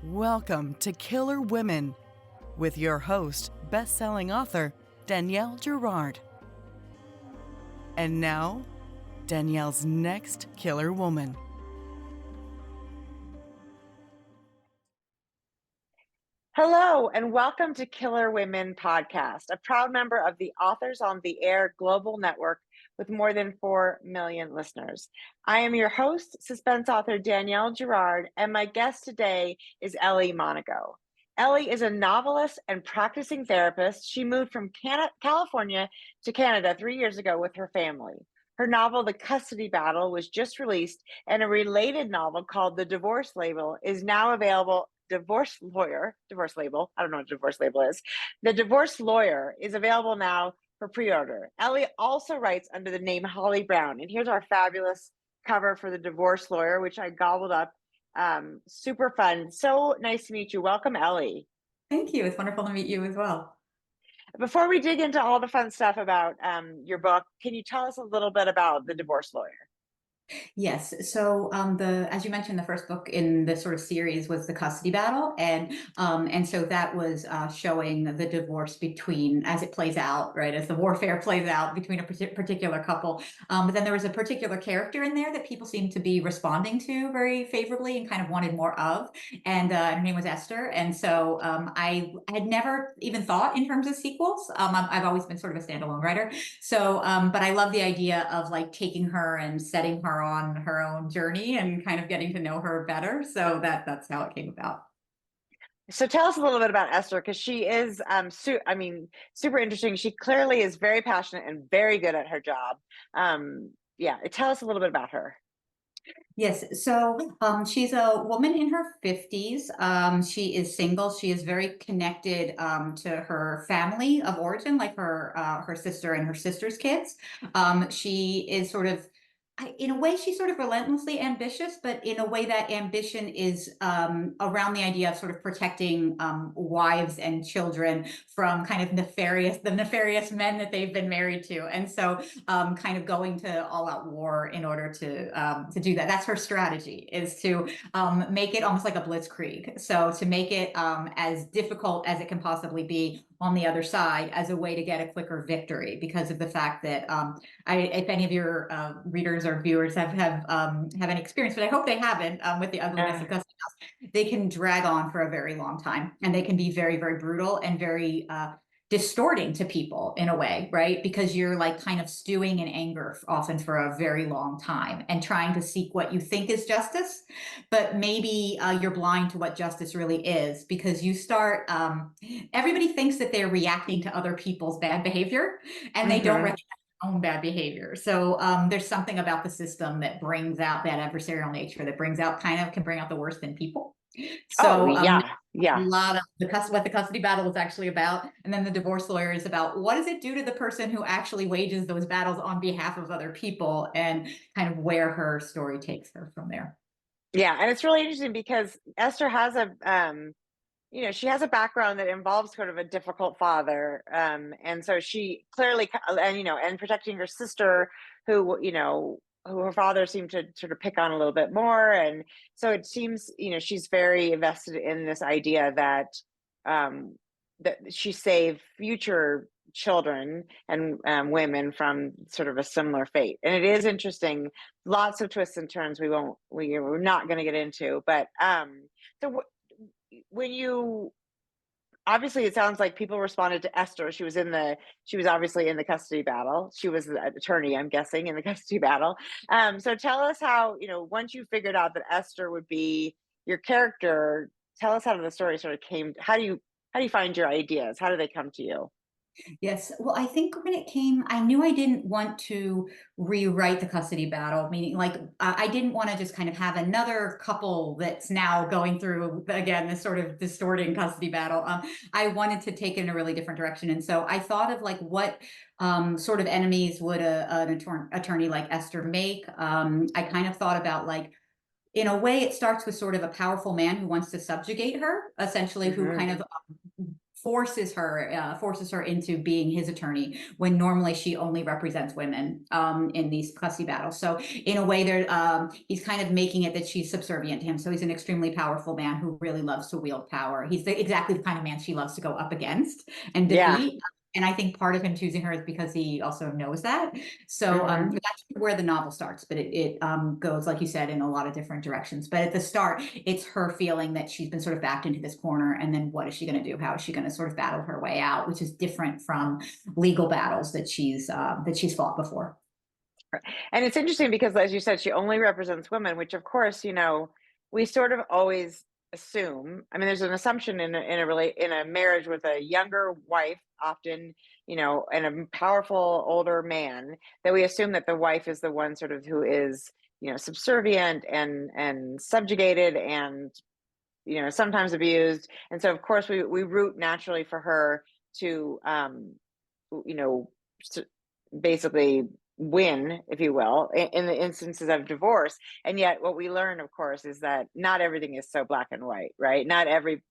Welcome to Killer Women with your host, best-selling author Danielle Girard. And now, Danielle's next killer woman. Hello, and welcome to Killer Women Podcast, a proud member of the Authors on the Air global network with more than 4 million listeners. I am your host, suspense author Danielle Girard, and my guest today is Ellie Monago. Ellie is a novelist and practicing therapist. She moved from California to Canada 3 years ago with her family. Her novel, The Custody Battle, was just released, and a related novel called The Divorce Label is now available. Divorce Label. I don't know what Divorce Label is. The Divorce Lawyer is available now for pre-order. Ellie also writes under the name Holly Brown. And here's our fabulous cover for The Divorce Lawyer, which I gobbled up. Super fun. So nice to meet you. Welcome, Ellie. Thank you. It's wonderful to meet you as well. Before we dig into all the fun stuff about your book, can you tell us a little bit about The Divorce Lawyer? Yes. So as you mentioned, the first book in this sort of series was The Custody Battle, and so that was showing the divorce between as it plays out, right, as the warfare plays out between a particular couple. But then there was a particular character in there that people seemed to be responding to very favorably and kind of wanted more of, and her name was Esther. And so I had never even thought in terms of sequels. I've always been sort of a standalone writer. So, but I love the idea of like taking her and setting her on her own journey and kind of getting to know her better. So that's how it came about. So tell us a little bit about Esther, because she is, super interesting. She clearly is very passionate and very good at her job. Tell us a little bit about her. Yes. So she's a woman in her 50s. She is single. She is very connected to her family of origin, like her sister and her sister's kids. She is sort of in a way, she's sort of relentlessly ambitious, but in a way that ambition is around the idea of sort of protecting wives and children from kind of the nefarious men that they've been married to. And so kind of going to all out war in order to do that. That's her strategy, is to make it almost like a blitzkrieg. So to make it as difficult as it can possibly be on the other side as a way to get a quicker victory, because of the fact that if any of your readers or viewers have any experience, but I hope they haven't, with the ugliness of custody battles, they can drag on for a very long time, and they can be very, very brutal and very distorting to people in a way, right? Because you're like kind of stewing in anger often for a very long time and trying to seek what you think is justice, but maybe you're blind to what justice really is, because you start, everybody thinks that they're reacting to other people's bad behavior, and they don't recognize their own bad behavior. So there's something about the system that brings out that adversarial nature, that can bring out the worst in people. So a lot of what the custody battle is actually about, and then the divorce lawyer is about what does it do to the person who actually wages those battles on behalf of other people, and kind of where her story takes her from there. Yeah, and it's really interesting because Esther has she has a background that involves sort of a difficult father, and so she clearly, and protecting her sister, who her father seemed to sort of pick on a little bit more, and so it seems she's very invested in this idea that that she save future children and women from sort of a similar fate. And it is interesting, lots of twists and turns we're not going to get into, but so when you obviously, it sounds like people responded to Esther. She was obviously in the custody battle. She was the attorney, I'm guessing, in the custody battle. So tell us how, once you figured out that Esther would be your character, tell us how the story sort of came. How do you find your ideas? How do they come to you? Yes. Well, I think when it came, I knew I didn't want to rewrite the custody battle, meaning like I didn't want to just kind of have another couple that's now going through, again, this sort of distorting custody battle. I wanted to take it in a really different direction. And so I thought of like what sort of enemies would an attorney like Esther make. I kind of thought about like, in a way, it starts with sort of a powerful man who wants to subjugate her, essentially, who kind of forces her into being his attorney when normally she only represents women in these custody battles. So in a way, he's kind of making it that she's subservient to him. So he's an extremely powerful man who really loves to wield power. He's exactly the kind of man she loves to go up against and defeat. And I think part of him choosing her is because he also knows that. So that's where the novel starts, but it goes, like you said, in a lot of different directions. But at the start, it's her feeling that she's been sort of backed into this corner, and then what is she going to do? How is she going to sort of battle her way out, which is different from legal battles that she's fought before. And it's interesting because, as you said, she only represents women, which, of course, we sort of always assume. I mean, there's an assumption in a marriage with a younger wife, often, and a powerful older man, that we assume that the wife is the one sort of who is, subservient and subjugated and, sometimes abused. And so, of course, we root naturally for her to, basically win, if you will, in the instances of divorce. And yet what we learn, of course, is that not everything is so black and white, right? Not every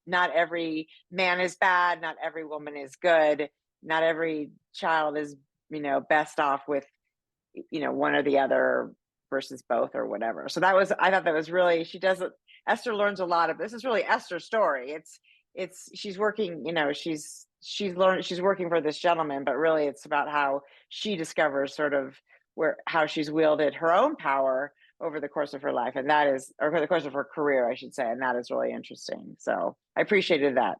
man is bad, not every woman is good, not every child is, best off with, one or the other versus both or whatever. So I thought that was really, Esther learns a lot of, this is really Esther's story. She's working, she's working for this gentleman, but really it's about how she discovers sort of how she's wielded her own power over the course of her life. And that is, or over the course of her career, I should say. And that is really interesting. So I appreciated that.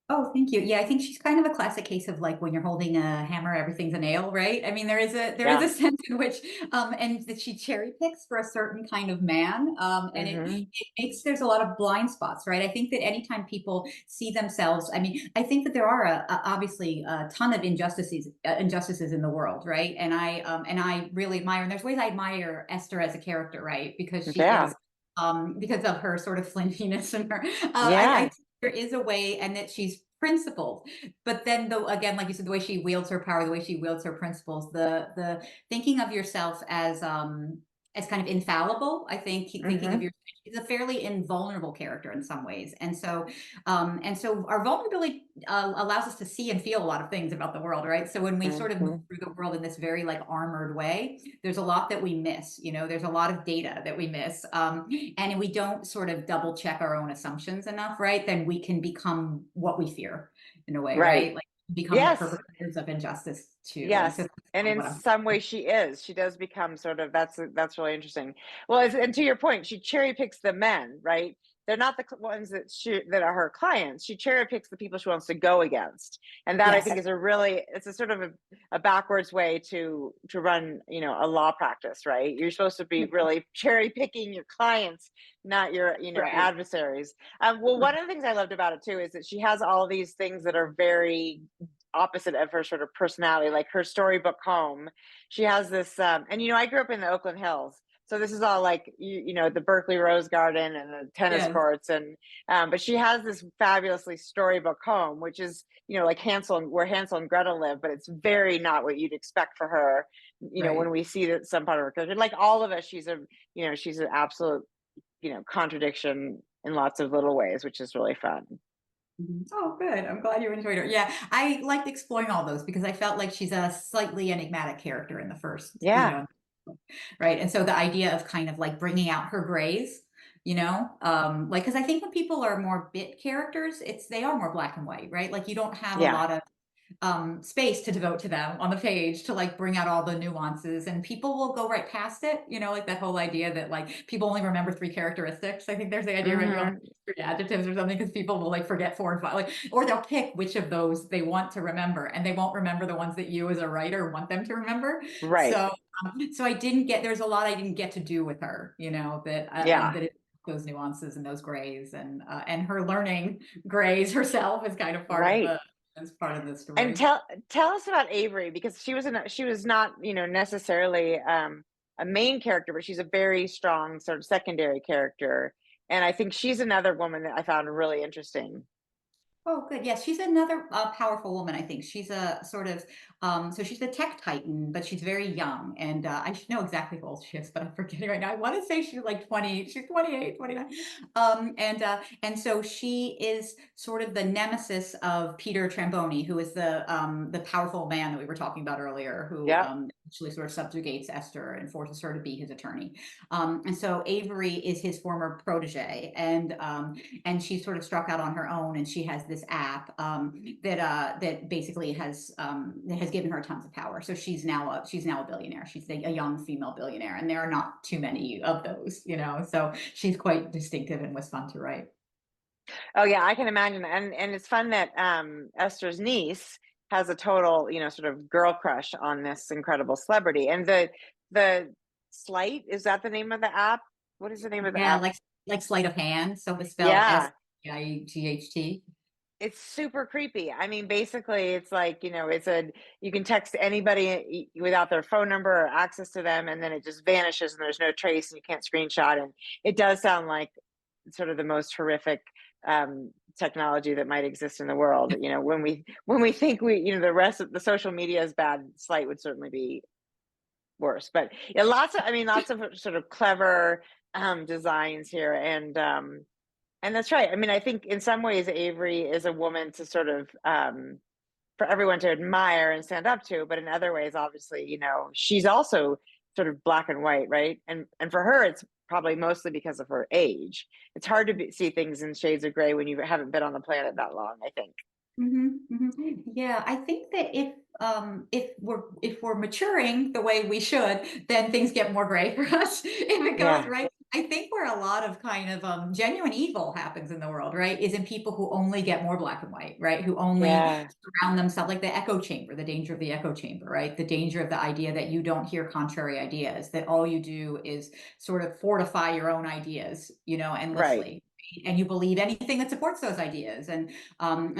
Oh, thank you. Yeah, I think she's kind of a classic case of like when you're holding a hammer, everything's a nail, right? I mean, there is a sense in which and that she cherry picks for a certain kind of man. And it makes there's a lot of blind spots, right? I think that anytime people see themselves, I mean, I think that there are obviously a ton of injustices in the world, right? And I really admire, and there's ways I admire Esther as a character, right? Because she is because of her sort of flinchiness and her I there is a way, and that she's principled, but then though, again, like you said, the way she wields her power, the way she wields her principles, the thinking of yourself as kind of infallible, I think, thinking of your, she's a fairly invulnerable character in some ways. And so our vulnerability allows us to see and feel a lot of things about the world, right? So when we sort of move through the world in this very like armored way, there's a lot that we miss, there's a lot of data that we miss. And we don't sort of double check our own assumptions enough, right? Then we can become what we fear in a way, right? Like become the perpetrators of injustice too. Yes. And in some way she does become sort of, that's really interesting. Well, and to your point, she cherry picks the men, right? They're not the ones that are her clients. She cherry picks the people she wants to go against. And that I think is it's a sort of a backwards way to run, a law practice, right? You're supposed to be really cherry picking your clients, not your, adversaries. Well, one of the things I loved about it too, is that she has all these things that are very opposite of her sort of personality, like her storybook home. She has this, and I grew up in the Oakland Hills. So this is all like, the Berkeley Rose Garden and the tennis courts. And, but she has this fabulously storybook home, which is, like where Hansel and Gretel live, but it's very not what you'd expect for her, when we see that some part of her character, like all of us, she's an absolute, contradiction in lots of little ways, which is really fun. Oh, good. I'm glad you enjoyed her. Yeah, I liked exploring all those because I felt like she's a slightly enigmatic character in the first, right? And so the idea of kind of like bringing out her grays, like, because I think when people are more bit characters, they are more black and white, right? Like you don't have a lot of space to devote to them on the page to like bring out all the nuances, and people will go right past it, like that whole idea that like people only remember 3 characteristics. I think there's the idea of 3 adjectives or something, because people will like forget 4 and 5, like, or they'll pick which of those they want to remember, and they won't remember the ones that you as a writer want them to remember. So I didn't get, there's a lot I didn't get to do with her, that it, those nuances and those grays, and her learning grays herself is kind of part of the, as part of the story. And tell us about Avery, because she was not, necessarily a main character, but she's a very strong sort of secondary character. And I think she's another woman that I found really interesting. Oh, good. Yes, she's another powerful woman. I think she's a sort of so she's a tech titan, but she's very young. And I should know exactly how old she is, but I'm forgetting right now. I want to say she's like 20. She's 28, 29. And so she is sort of the nemesis of Peter Tramboni, who is the powerful man that we were talking about earlier, who Yep. actually sort of subjugates Esther and forces her to be his attorney. And so Avery is his former protege, and she sort of struck out on her own, and she has this app that basically has given her tons of power. So she's now a billionaire. She's a young female billionaire, and there are not too many of those, So she's quite distinctive and was fun to write. Oh yeah, I can imagine. And it's fun that Esther's niece has a total, sort of girl crush on this incredible celebrity. And the Slight, is that the name of the app? What is the name of the Yeah, app? like sleight of hand. So it's spelled Yeah, SIGHT. it's super creepy. I mean, basically, it's like, you can text anybody without their phone number or access to them, and then it just vanishes and there's no trace and you can't screenshot. And it does sound like sort of the most horrific technology that might exist in the world. When we think the rest of the social media is bad, Slight would certainly be worse. But yeah, lots of sort of clever designs here, and that's right. I mean, I think in some ways Avery is a woman to sort of for everyone to admire and stand up to, but in other ways, obviously, she's also sort of black and white, right? And for her, it's probably mostly because of her age. It's hard to see things in shades of gray when you haven't been on the planet that long, I think. Yeah, I think that if we're maturing the way we should, then things get more gray for us if it goes Yeah, right. I think where a lot of kind of genuine evil happens in the world, right, is in people who only get more black and white, right? Who only yeah, surround themselves like the echo chamber, the danger of the echo chamber, right? The danger of the idea that you don't hear contrary ideas, that all you do is sort of fortify your own ideas, right, endlessly. And you believe anything that supports those ideas. And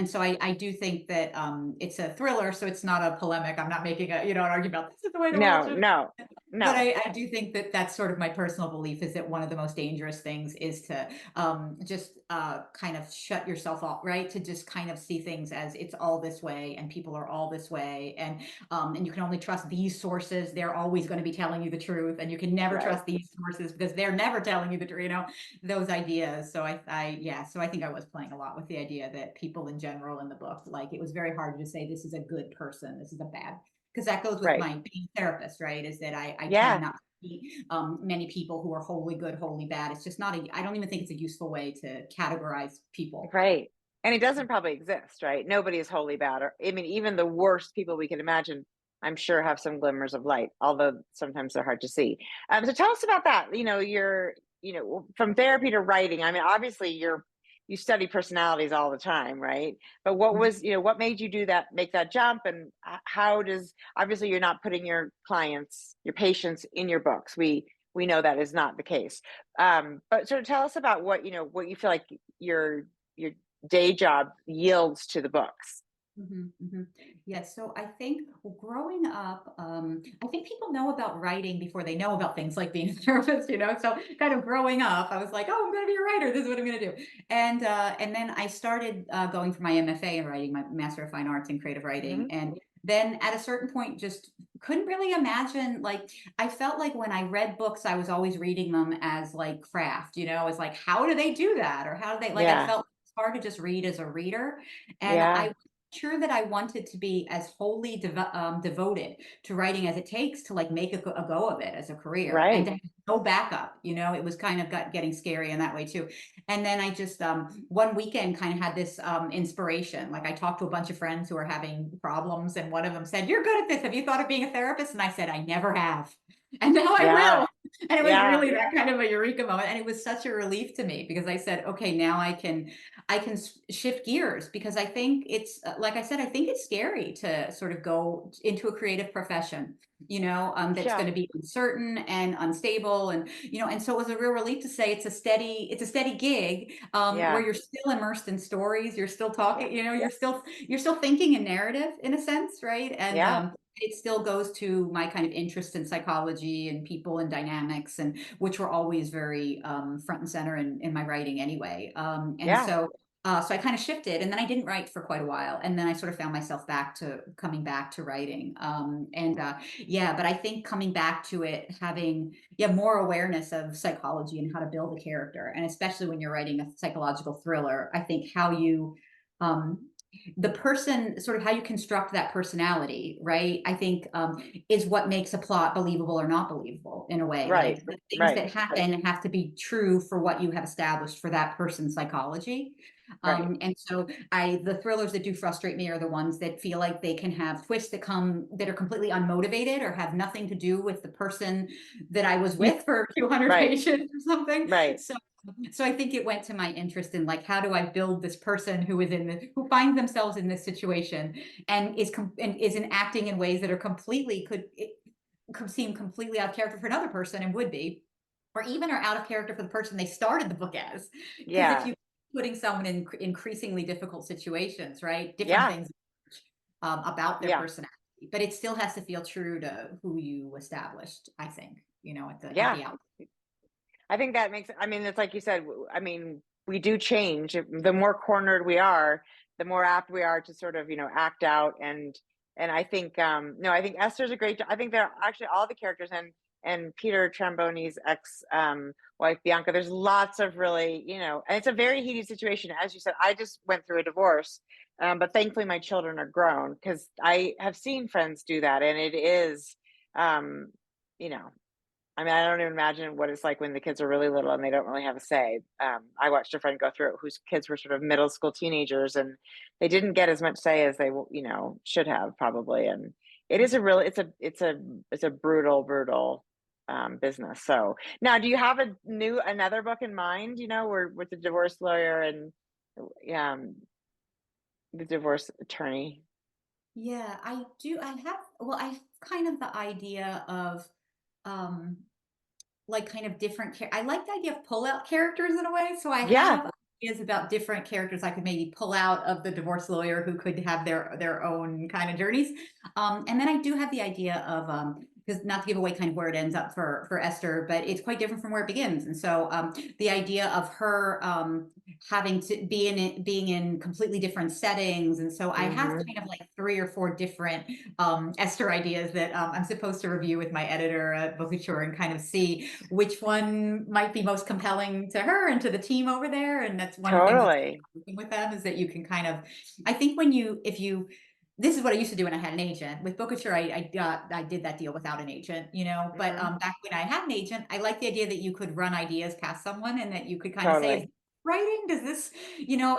so I do think that it's a thriller, so it's not a polemic. I'm not making an argument about this is the way the world no, should. no, But no, I do think that that's sort of my personal belief is that one of the most dangerous things is to just kind of shut yourself off, right? To just kind of see things as it's all this way and people are all this way, and you can only trust these sources. They're always going to be telling you the truth, and you can never right. trust these sources because they're never telling you the truth. Those ideas. So so I think I was playing a lot with the idea that people in general in the book, like it was very hard to say this is a good person, this is a bad, because that goes with Right. my being therapist, right? Is that I tend Yeah, not to see many people who are wholly good, wholly bad. It's just not I don't even think it's a useful way to categorize people. right. And it doesn't probably exist, right? Nobody is wholly bad. Or I mean, even the worst people we can imagine, I'm sure have some glimmers of light, although sometimes they're hard to see. So tell us about that. From therapy to writing. I mean, obviously you study personalities all the time, right? But what made you do that, make that jump? And how does, obviously you're not putting your clients, your patients in your books. We know that is not the case. But sort of tell us about what you feel like your day job yields to the books. Yes, so I think growing up, I think people know about writing before they know about things like being a therapist, So kind of growing up, I was like, oh, I'm going to be a writer. This is what I'm going to do. And then I started going for my MFA in writing, my Master of Fine Arts in Creative Writing, Hmm. and then at a certain point, just couldn't really imagine. Like, I felt like when I read books, I was always reading them as like craft, It's like, how do they do that, or how do they like? I Yeah, felt it's hard to just read as a reader, and yeah, I sure that I wanted to be as wholly devoted to writing as it takes to like make a go of it as a career and to right. have no backup. It was kind of getting scary in that way too. And then I just one weekend kind of had this inspiration. Like I talked to a bunch of friends who are having problems, and one of them said, "You're good at this. Have you thought of being a therapist?" And I said, "I never have." And now I Yeah, will. And it was yeah, really that kind of a eureka moment. And it was such a relief to me because I said, okay, now I can shift gears because I think it's like I said, I think it's scary to sort of go into a creative profession, that's yeah, going to be uncertain and unstable, and so it was a real relief to say it's a steady gig where yeah, you're still immersed in stories, you're still talking, yeah, you're still thinking in narrative in a sense, right? And yeah, it still goes to my kind of interest in psychology and people and dynamics, and which were always very front and center in my writing anyway. And yeah, so So I kind of shifted, and then I didn't write for quite a while, and then I sort of found myself coming back to writing. Yeah, but I think coming back to it, having more awareness of psychology and how to build a character, and especially when you're writing a psychological thriller, I think how you um, the person, sort of how you construct that personality, right? I think is what makes a plot believable or not believable in a way. Right, Like the things right, that happen have to be true for what you have established for that person's psychology. right. And so the thrillers that do frustrate me are the ones that feel like they can have twists that are completely unmotivated or have nothing to do with the person that I was with for 200 Right, pages or something. right. So I think it went to my interest in, like, how do I build this person who finds themselves in this situation and is acting in ways that are could seem completely out of character for another person, and would be, or even are out of character for the person they started the book as. Because if Yeah, you putting someone in increasingly difficult situations, right? Different yeah, things about their yeah, personality, but it still has to feel true to who you established, I think, at yeah. the outset. I think that makes, I mean, it's like you said, I mean, we do change. The more cornered we are, the more apt we are to sort of, act out. And I think, no, I think Esther's a great, I think they're actually all the characters, and Peter Tramboni's ex wife, Bianca, there's lots of really, and it's a very heated situation. As you said, I just went through a divorce. But thankfully my children are grown, because I have seen friends do that. And it is, um, you know, I mean, I don't even imagine what it's like when the kids are really little and they don't really have a say. I watched a friend go through it whose kids were sort of middle school teenagers, and they didn't get as much say as they, should have probably. And it is a real, it's a brutal, brutal business. So now, do you have another book in mind? Where with the divorce lawyer and um, the divorce attorney? Yeah, I do. I have kind of the idea of, um, like, kind of I like the idea of pull out characters in a way. So I Yeah, have ideas about different characters I could maybe pull out of the divorce lawyer who could have their own kind of journeys. And then I do have the idea of, because not to give away kind of where it ends up for Esther, but it's quite different from where it begins. And so the idea of her having to being in completely different settings. And so I have hmm, kind of like 3 or 4 different Esther ideas that I'm supposed to review with my editor at Bookouture and kind of see which one might be most compelling to her and to the team over there. And that's one of the things that's totally. working with them, is that you can kind of, I think if you, this is what I used to do when I had an agent. With Bookouture, I did that deal without an agent, but Hmm, back when I had an agent, I liked the idea that you could run ideas past someone and that you could kind of say, totally. writing, does this,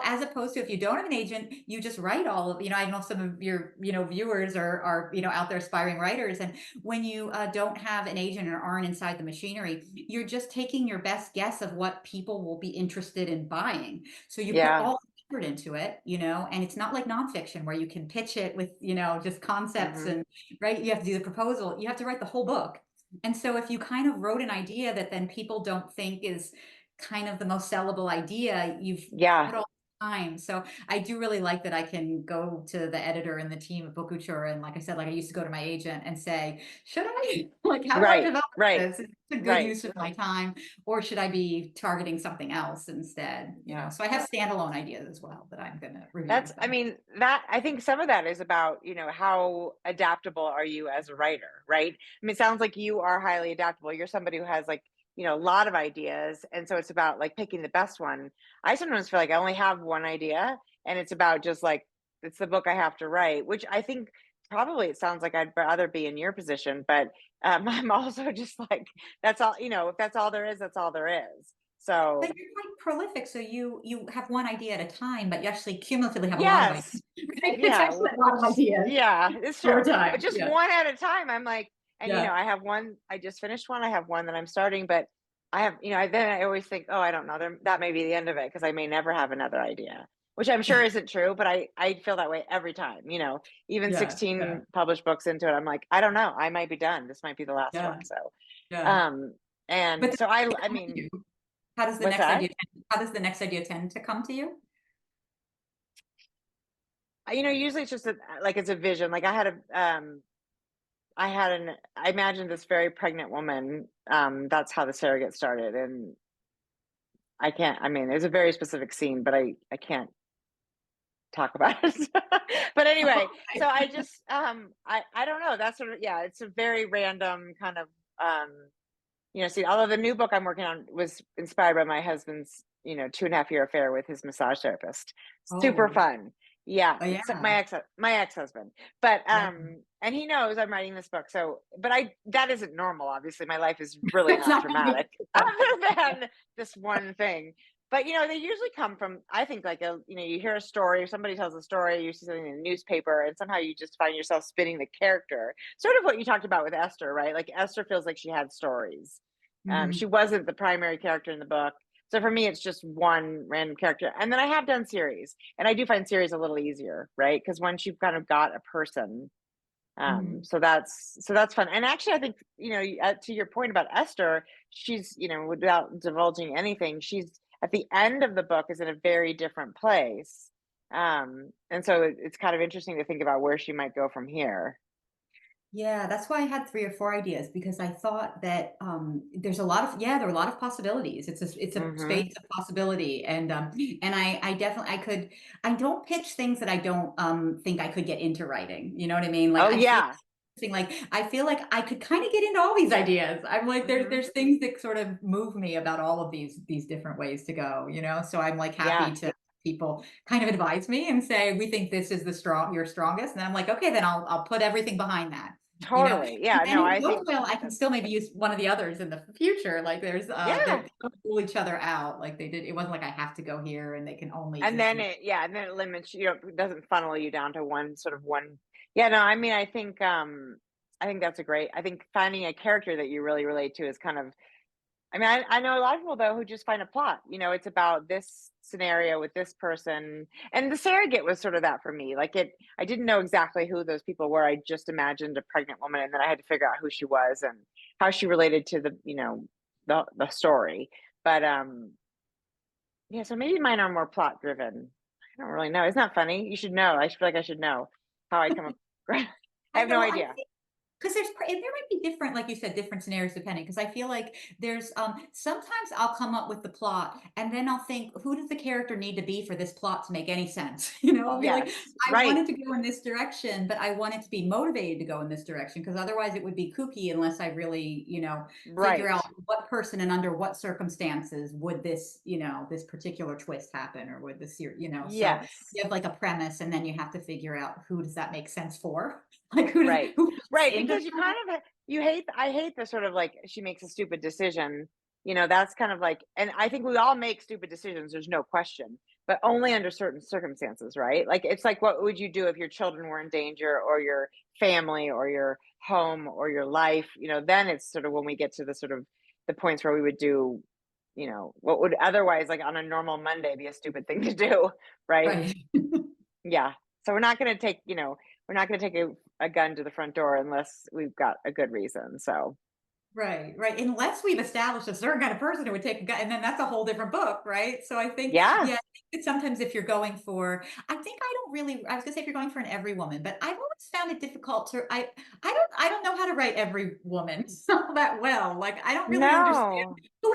as opposed to, if you don't have an agent, you just write all of, I know some of your, viewers are out there aspiring writers. And when you don't have an agent or aren't inside the machinery, you're just taking your best guess of what people will be interested in buying. So you put Yeah. all the effort into it, and it's not like nonfiction where you can pitch it with, just concepts Hmm. and, right, you have to do the proposal, you have to write the whole book. And so if you kind of wrote an idea that then people don't think is kind of the most sellable idea, you've Yeah. put all the time. So I do really like that I can go to the editor and the team at Bookouture, and like I said, like I used to go to my agent and say, should I like, how do I Right. develop Right. this? Is it a good Right. use of my time, or should I be targeting something else instead? Yeah. So I have standalone ideas as well that I'm going to review That's, with I them. mean, that, I think some of that is about, how adaptable are you as a writer, right? I mean, it sounds like you are highly adaptable. You're somebody who has, like, a lot of ideas. And so it's about like picking the best one. I sometimes feel like I only have one idea, and it's about just like, it's the book I have to write, which I think probably it sounds like I'd rather be in your position. But I'm also just like, that's all, if that's all there is, that's all there is. But So you're quite prolific, so you have one idea at a time, but you actually cumulatively have a lot of ideas. yes. Right? It's Yeah, actually a lot which, of ideas yeah, it's over true. But time. just Yeah. one at a time. I'm like, and Yeah. I have one, I just finished one, I have one that I'm starting, but I have, then I always think, oh, I don't know, that may be the end of it, because I may never have another idea, which I'm sure isn't true, but I feel that way every time, even Yeah. Yeah. 16 published books into it, I'm like, I don't know, I might be done. This might be the last Yeah. one. So, Yeah. um, But and then so I come to mean, you. How does the what's next that? idea how does the next idea tend to come to you? Usually it's just like it's a vision. Like I imagined this very pregnant woman. That's how the surrogate started. And I can't, I mean, there's a very specific scene, but I can't talk about it. But anyway, so I just I don't know. That's sort of, yeah, it's a very random kind of see, although the new book I'm working on was inspired by my husband's, 2.5 year affair with his massage therapist. Super Oh, fun. Yeah. oh So yeah, my ex-husband. But yeah. and he knows I'm writing this book. So but I that isn't normal, obviously. My life is really It's not not dramatic other than this one thing. But they usually come from, I think, like you hear a story, or somebody tells a story, you see something in the newspaper, and somehow you just find yourself spinning the character. Sort of what you talked about with Esther, right? Like Esther feels like she had stories. She Mhm. wasn't the primary character in the book. So for me, it's just one random character. And then I have done series, and I do find series a little easier, right? Because once you've kind of got a person, Mhm. so that's fun. And actually, I think to your point about Esther, she's without divulging anything, she's at the end of the book is in a very different place. And so it's kind of interesting to think about where she might go from here. Yeah, that's why I had 3 or 4 ideas because I thought that, there's a lot of yeah, there are a lot of possibilities. It's a Hmm. space of possibility, and I definitely I don't pitch things that I don't, think I could get into writing, you know what I mean? Like, Oh I feel yeah. like I feel like I could kinda get into all these ideas. I'm like, Hmm. there's things that sort of move me about all of these different ways to go, you know? So I'm, like, happy Yeah. to people kind of advise me and say, "We think this is your strongest," and I'm like, "Okay, then I'll put everything behind that." You know? Totally. And Yeah. then No, if it I goes think well, I can still maybe use one of the others in the future, like yeah. they don't rule each other out, like they did it wasn't like I have to go here and they can only And exist then in it limits, it doesn't funnel you down to one sort of one. Yeah, no, I mean, I think that's a great, I think finding a character that you really relate to is kind of, I mean, I know a lot of people though who just find a plot, it's about this scenario with this person. And the surrogate was sort of that for me. Like I didn't know exactly who those people were. I just imagined a pregnant woman, and then I had to figure out who she was and how she related to the story. But yeah, so maybe mine are more plot driven. I don't really know. Isn't that funny? You should know. I feel like I should know how I come up. I I have no know, I idea. think 'cause there might be different, like you said, different scenarios depending. Because I feel like there's, sometimes I'll come up with the plot, and then I'll think, "Who does the character need to be for this plot to make any sense?" You know, I'll be like, Yes, "I right, wanted to go in this direction, but I wanted to be motivated to go in this direction because otherwise it would be kooky unless I really, figure right. out what person and under what circumstances would this, this particular twist happen or would this, so Yes, you have like a premise and then you have to figure out who does that make sense for? Like right, who fits right. into Because you kind of I hate the sort of like she makes a stupid decision. That's kind of like, and I think we all make stupid decisions. There's no question, but only under certain circumstances, right? Like it's like, what would you do if your children were in danger, or your family, or your home, or your life? Then it's sort of when we get to the sort of the points where we would do, what would otherwise, like on a normal Monday, be a stupid thing to do, right? right. Yeah. So we're not going to take, we're not going to take a gun to the front door unless we've got a good reason. So, Right, right, unless we've established a certain kind of person who would take a gu and then that's a whole different book, right? So I think, yeah. yeah, I think that sometimes if you're going for I think I don't really I was gonna say if you're going for an every woman, but I've always found it difficult to I don't know how to write every woman so that well, like, I don't really understand No. who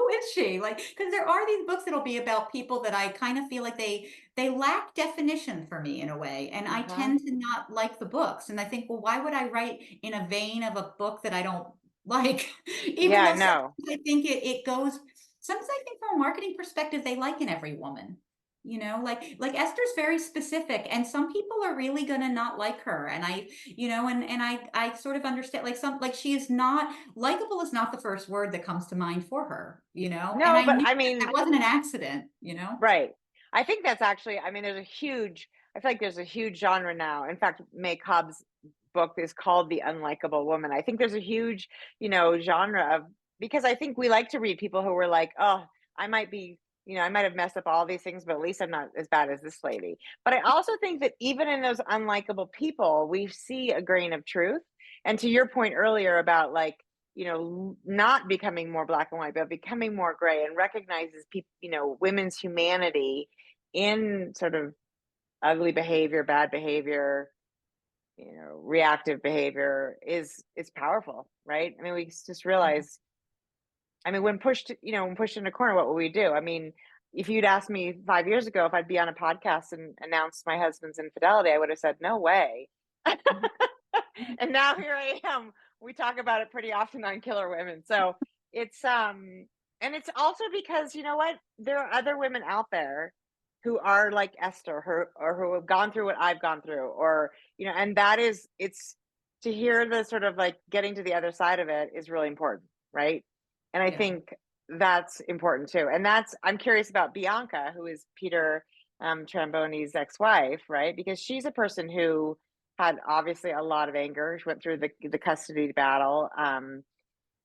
is she? Like, because there are these books that'll be about people that I kind of feel like they lack definition for me in a way, and I Uh-huh. tend to not like the books, and I think, "Well, why would I write in a vein of a book that I don't like, even Yeah, though no. sometimes I think it goes sometimes I think from a marketing perspective, they like in every woman. Like Esther's very specific, and some people are really gonna not like her. And I sort of understand like she is not likable is not the first word that comes to mind for her, and No, I but knew I that mean, that wasn't an accident. right. I think that's actually, I mean, I feel like there's a huge genre now. In fact, May Cobb's book is called The Unlikable Woman. I think there's a huge, genre of, because I think we like to read people who were like, oh, I might be, I might have messed up all these things, but at least I'm not as bad as this lady. But I also think that even in those unlikable people, we see a grain of truth. And to your point earlier about like, not becoming more black and white, but becoming more gray, and recognizes people, women's humanity in sort of ugly behavior, bad behavior, reactive behavior is powerful, right? I mean, we just realize I mean, when pushed, when pushed in a corner, what would we do? I mean, if you'd asked me 5 years ago if I'd be on a podcast and announce my husband's infidelity, I would have said, no way. Mhm. And now here I am. We talk about it pretty often on Killer Women. So it's and it's also because you know what? There are other women out there who are like Esther, or who have gone through what I've gone through, or and that is it's to hear the sort of like getting to the other side of it is really important, right? And I Yeah. think that's important too. And that's I'm curious about Bianca, who is Peter Tramboni's ex-wife, right? Because she's a person who had obviously a lot of anger. She went through the custody battle, and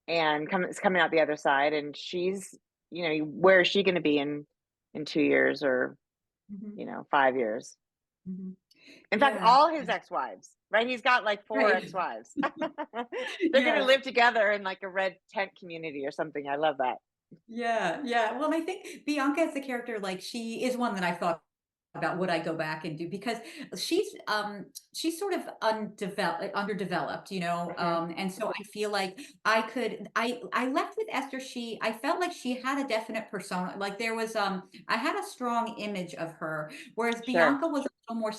is coming out the other side. And she's, where is she going to be in 2 years or Mhm. 5 years? Mhm. In fact, Yeah. all his ex-wives, right? He's got like four Right. ex-wives. They're going to Yes. live together in like a red tent community or something. I love that. Yeah, yeah. Well, and I think Bianca as a character, like she is one that I've thought about would I go back and do because she's sort of underdeveloped, Hmm. and so I feel like I left with Esther. I felt like she had a definite persona. Like there was I had a strong image of her, whereas Sure. Bianca was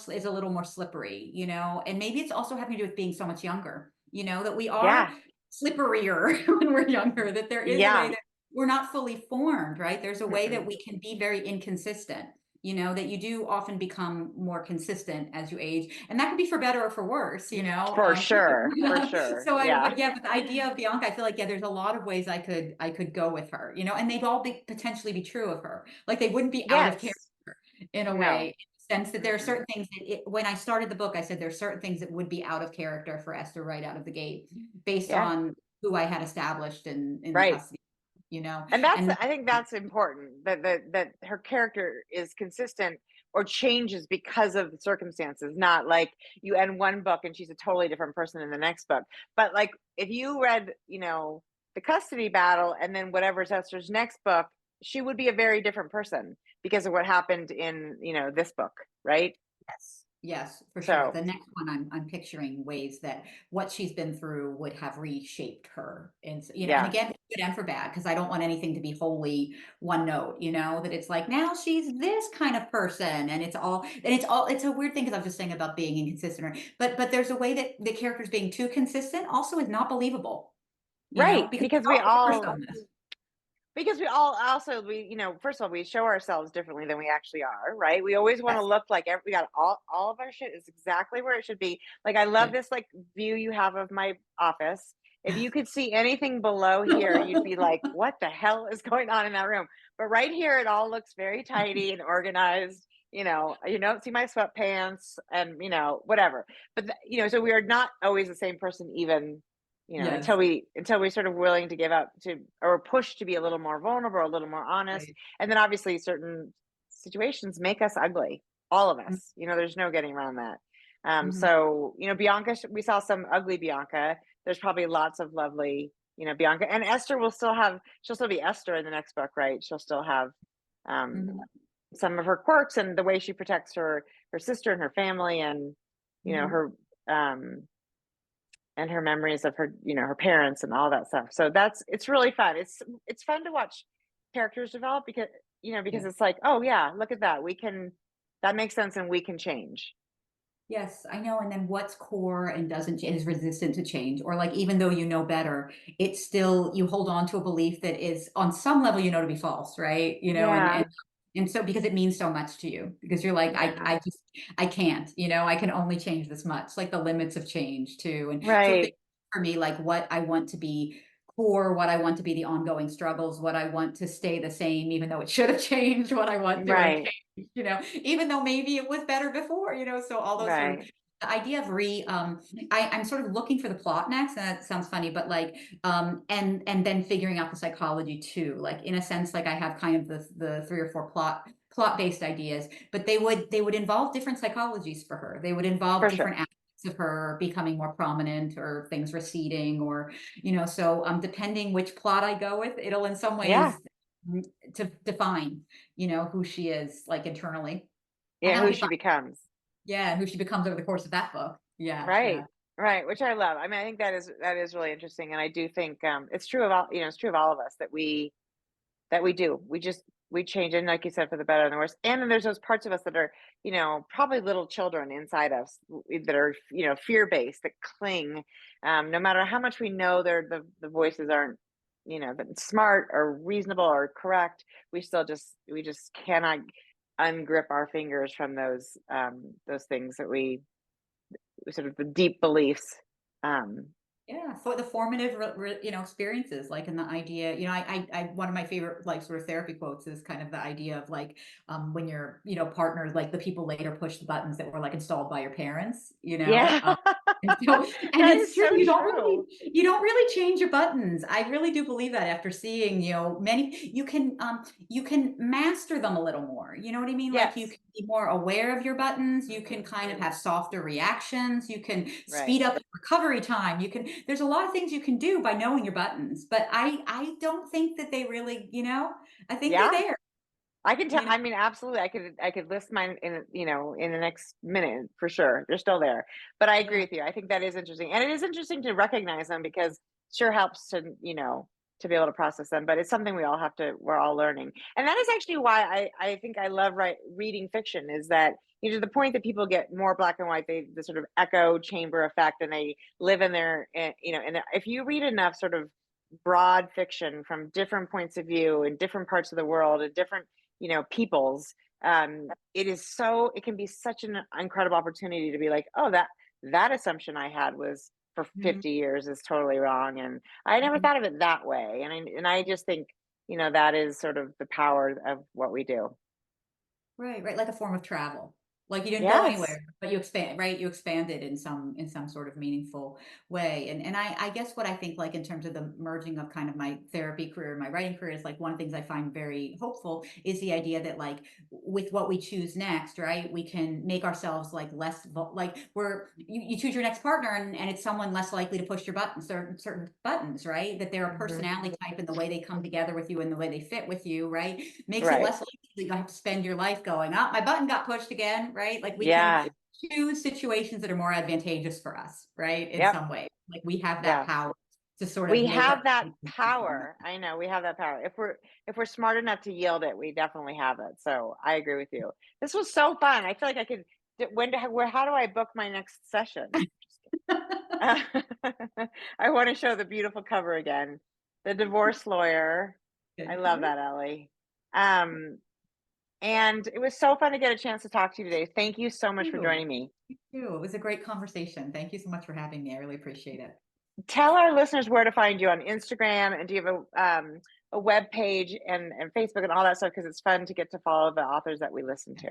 is a little more slippery, and maybe it's also having to do with being so much younger, that we are Yeah. slipperier when we're younger, that there is a way Yeah. that we're not fully formed, right? There's a way that Mm-mm. we can be very inconsistent, that you do often become more consistent as you age. And that could be for better or for worse, For sure. For sure. But Yeah. yeah, but the idea of Bianca, I feel like, yeah, there's a lot of ways I could go with her, and they'd all potentially be true of her. Like they wouldn't be out of character Yes. in a way, No. in the sense that there are Mm-mm. certain things when I started the book, I said there are certain things that would be out of character for Esther right out of the gate based Yeah. on who I had established in the Right. custody, And that's and I think that's important, that her character is consistent or changes because of the circumstances, not like you end one book and she's a totally different person in the next book. But like if you read, the custody battle and then whatever's Esther's next book, she would be a very different person because of what happened in, this book, right? yes, yes, for sure. So, The next one, I'm picturing ways that what she's been through would have reshaped her, and and yeah. again, for good and for bad, because I don't want anything to be wholly one note. That it's like now she's this kind of person, and it's a weird thing because I was just saying about being inconsistent, but there's a way that the characters being too consistent also is not believable. Right, Because we all differ on this. because we all also first of all we show ourselves differently than we actually are, right? We always want to Yes, look like we got all of our shit is exactly where it should be. Like I love yeah. this like view you have of my office. If you could see anything below here, you'd be like, what the hell is going on in that room? But right here it all looks very tidy and organized. You don't see my sweatpants and whatever. But so we are not always the same person, even Yes, until we sort of willing to give up to or push to be a little more vulnerable, a little more honest. right. And then obviously certain situations make us ugly, all of Mhm, us. There's no getting around that. mhm, So Bianca, we saw some ugly Bianca. There's probably lots of lovely, Bianca, and Esther she'll still be Esther in the next book, right? She'll still have um mhm, some of her quirks and the way she protects her sister and her family, and mhm. her um and her memories of her, her parents and all that stuff. So it's really fun. It's fun to watch characters develop because Yeah. it's like, oh yeah, look at that. That makes sense and we can change. Yes, I know. And then what's core and doesn't is resistant to change, or like even though you know better, it's still you hold on to a belief that is on some level to be false, right? Yeah. And so because it means so much to you, because you're like, Yeah. I can't, I can only change this much, like the limits of change too. And so Right. for me, like what I want to be core, what I want to be the ongoing struggles, what I want to stay the same, even though it should have changed, what I want to have Right. changed, even though maybe it was better before, so all those sort of Right. the idea of I'm sort of looking for the plot next, and that sounds funny, but like and then figuring out the psychology too. Like in a sense, like I have kind of the three or four plot based ideas, but they would involve different psychologies for her. They would involve For sure. different aspects of her becoming more prominent or things receding, or so depending which plot I go with, it'll in some Yeah. ways to define who she is, like internally, and Yeah. that'll Who be she fun. becomes. Yeah, and who she becomes over the course of that book. Yeah, Right. yeah. Right, which I love. I mean, I think that is really interesting, and I do think it's true of all, it's true of all of us that we do. We change, and like you said, for the better and the worse. And then there's those parts of us that are, probably little children inside us that are, fear based, that cling. No matter how much we know the voices aren't, that smart or reasonable or correct, we just cannot ungrip our fingers from those things that we sort of the deep beliefs. Um, Yeah, for the formative, experiences, like in the idea, one of my favorite, like, sort of therapy quotes is kind of the idea of like, when your, partners, like the people later push the buttons that were like installed by your parents, yeah, and so, and that it's is true, so true. you don't really change your buttons. I really do believe that after seeing, you can master them a little more. You know what I mean? Like you Yes, can be more aware of your buttons. You can kind of have softer reactions. You can right. speed up recovery time. There's a lot of things you can do by knowing your buttons, but I don't think that they really, I think they're Yeah, there, I can tell. you know. I mean, absolutely. I could list mine in, in the next minute for sure. They're still there, but I agree Yeah. with you. I think that is interesting, and it is interesting to recognize them because it sure helps to, to be able to process them. But it's something we're all learning, and that is actually why I think I love reading fiction. Is that, to the point that people get more black and white, the sort of echo chamber effect, and they live in their, and if you read enough sort of broad fiction from different points of view in different parts of the world and different, peoples, it can be such an incredible opportunity to be like, oh, that assumption I had was for Mhm, 50 years is totally wrong, and I never mhm. thought of it that way. And I just think, that is sort of the power of what we do. Right, right, like a form of travel. Like you didn't go Yes. anywhere, but you expand, right? You expanded in some sort of meaningful way. And I guess what I think, like in terms of the merging of kind of my therapy career and my writing career, is like one of the things I find very hopeful is the idea that, like, with what we choose next, right, we can make ourselves like like you choose your next partner, and it's someone less likely to push your buttons, certain buttons, right? That they're a Hmm. personality type, and the way they come together with you and the way they fit with you, right, makes it Right. less likely that you have to spend your life going, "Oh, my button got pushed again," right? Like we can Yeah. choose situations that are more advantageous for us, right? In Yep. some way. Like we have that Yeah. power to sort of We make our have that power. I know we have that power. If we're smart enough to yield it, we definitely have it. So I agree with you. This was so fun. I feel like I could. How do I book my next session? I want to show the beautiful cover again. The divorce lawyer. I Good. love that, Ellie. Um, and it was so fun to get a chance to talk to you today. Thank you so much for You joining me. too. It was a great conversation. Thank you so much for having me. I really appreciate it. Tell our listeners where to find you on Instagram, and do you have a web page and Facebook and all that stuff, because it's fun to get to follow the authors that we listen to.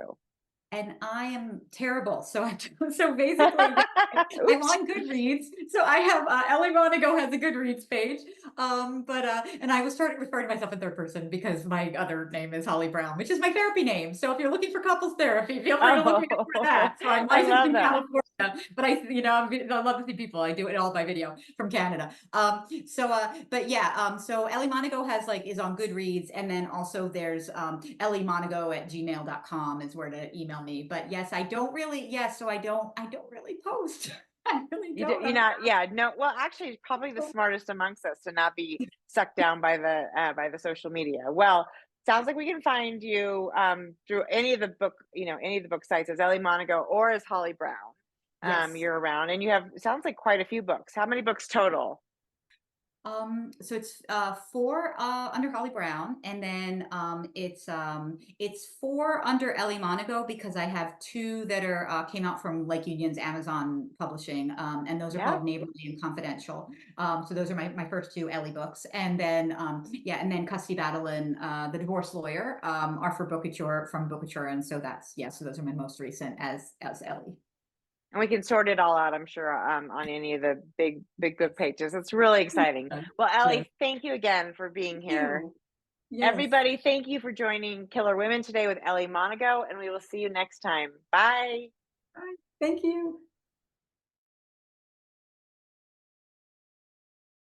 And I am terrible. So so basically, yeah, I'm Oops. on Goodreads. So I have Ellie Monago has a Goodreads page. But and I was starting referring to myself in third person because my other name is Holly Brown, which is my therapy name. So if you're looking for couples therapy, feel free to look me up for Oh, that. So I'm I licensed love in that. California, but I love to see people. I do it all by video from Canada. But yeah, so Ellie Monago is on Goodreads, and then also there's Ellie Monago at gmail.com is where to email me. But yes, I don't really, so I don't really post. I really don't. You're I'm not, yeah, no. Well, actually, probably the sorry. smartest amongst us to not be sucked down by the social media. Well, sounds like we can find you through any of the book sites as Ellie Monago or as Holly Brown. Yes. You're around, and you have, sounds like, quite a few books. How many books total? So it's four under Holly Brown, and then it's four under Ellie Monago because I have two that are came out from Lake Union's Amazon Publishing, and those are Yeah. called Neighborly and Confidential. So those are my first two Ellie books, and then and then Custody Battle and The Divorce Lawyer are for Bookouture from Bookouture, and so so those are my most recent as Ellie. And we can sort it all out, I'm sure, on any of the big book pages. It's really exciting. Yes. Well, Yes. Ellie, thank you again for being Thank here. you. Yes. Everybody, thank you for joining Killer Women today with Ellie Monago, and we will see you next time. Bye. Bye. Thank you.